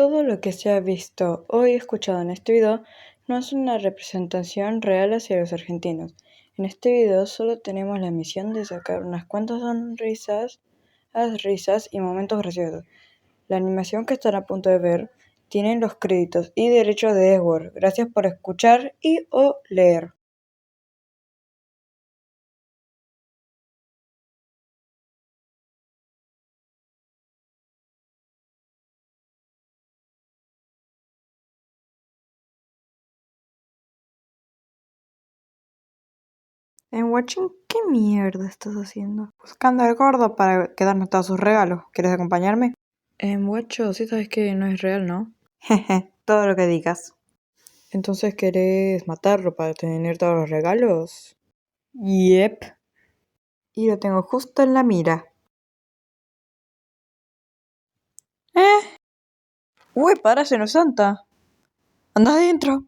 Todo lo que se ha visto o escuchado en este video no es una representación real hacia los argentinos. En este video solo tenemos la misión de sacar unas cuantas sonrisas, risas y momentos graciosos. La animación que están a punto de ver tiene los créditos y derechos de Edward. Gracias por escuchar y o leer. En Watching, ¿qué mierda estás haciendo? Buscando al gordo para quedarnos todos sus regalos. ¿Quieres acompañarme? En Watcho, sí sabes que no es real, ¿no? Jeje, todo lo que digas. ¿Entonces querés matarlo para tener todos los regalos? Yep. Y lo tengo justo en la mira. Uy, para, no es santa. Anda adentro.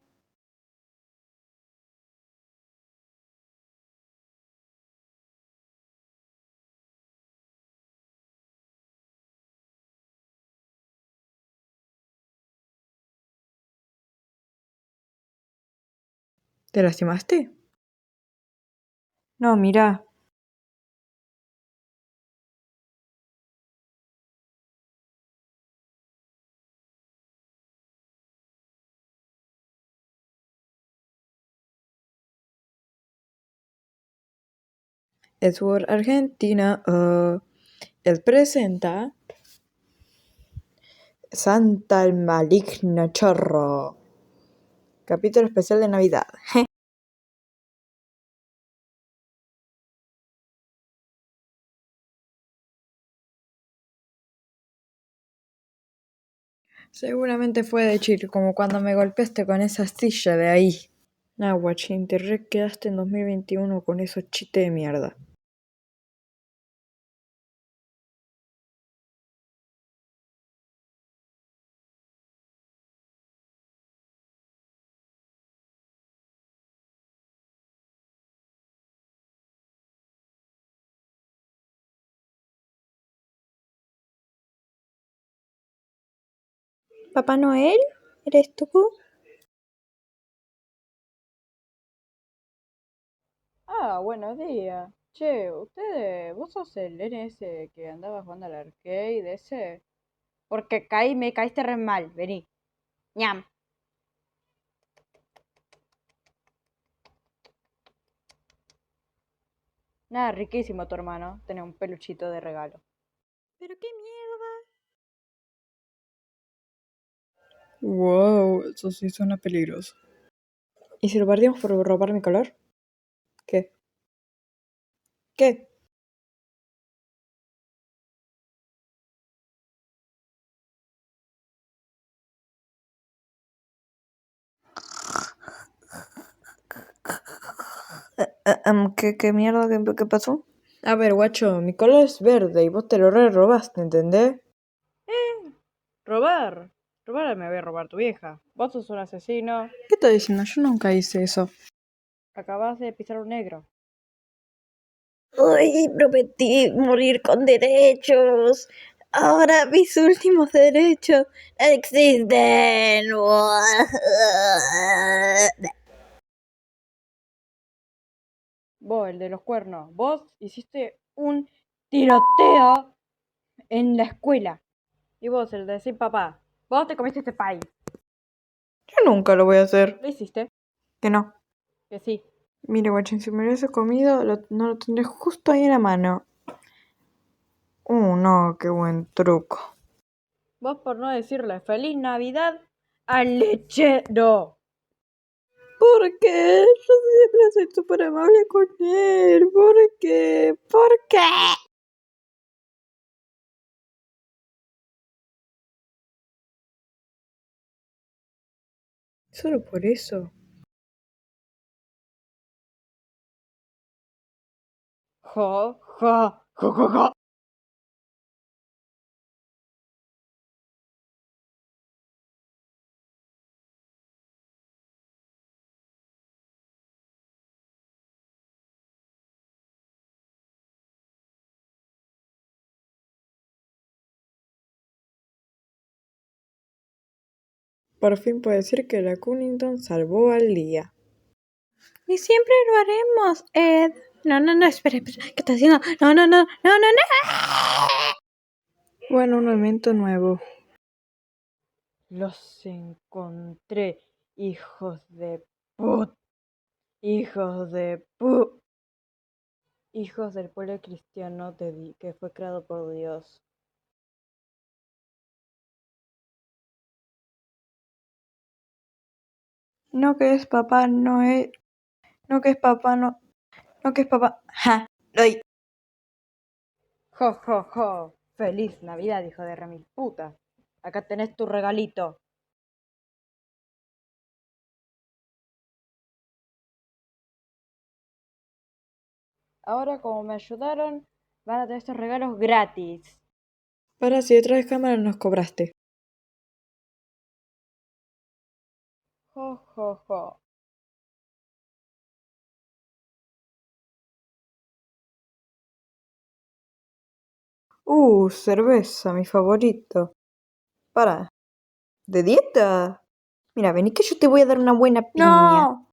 ¿Te lastimaste? No, mira. Edward Argentina él presenta Santa el Maligno Chorro. Capítulo especial de Navidad. Seguramente fue de chill, como cuando me golpeaste con esa silla de ahí. Nah, guachín, te re quedaste en 2021 con esos chistes de mierda. ¿Papá Noel? ¿Eres tú? Buenos días. Che, vos sos el nene ese que andaba jugando al arcade ese. Porque me caíste re mal, vení. Ñam. Nada, riquísimo tu hermano, tener un peluchito de regalo. ¿Pero qué mierda? Wow, eso sí suena peligroso. ¿Y si lo perdimos por robar mi color? ¿Qué? ¿Qué? ¿Qué mierda? ¿Qué pasó? A ver, guacho, mi color es verde y vos te lo robaste, ¿entendés? ¿Robar? Robar me voy a robar tu vieja. Vos sos un asesino. ¿Qué estás diciendo? Yo nunca hice eso. Acabas de pisar un negro. Hoy prometí morir con derechos. Ahora mis últimos derechos no existen. Vos, el de los cuernos. Vos hiciste un tiroteo en la escuela. Y vos, el de decir papá. Vos te comiste este pay. Yo nunca lo voy a hacer. ¿Lo hiciste? Que no. Que sí. Mire, guachín, si me lo hubiese comido, no lo tendría justo ahí en la mano. No, qué buen truco. Vos por no decirle feliz Navidad al lechero. ¿Por qué? Yo siempre soy súper amable con él. ¿Por qué? ¿Por qué? Solo por eso. Ja, ja, ja, ja, ja. Por fin puedo decir que la Cunnington salvó al día. Y siempre lo haremos, Ed. No, espera, ¿qué estás haciendo? No. Bueno, un elemento nuevo. Los encontré, hijos de put. Hijos de put. Hijos del pueblo cristiano que fue creado por Dios. No que es papá, no es. No que es papá, no. No que es papá. Ja, doy. Jo. Feliz Navidad, hijo de remil puta. Acá tenés tu regalito. Ahora, como me ayudaron, van a tener estos regalos gratis. Para si detrás de cámara nos cobraste. Jo. Cerveza, mi favorito. Para. ¿De dieta? Mira, vení que yo te voy a dar una buena piña. No.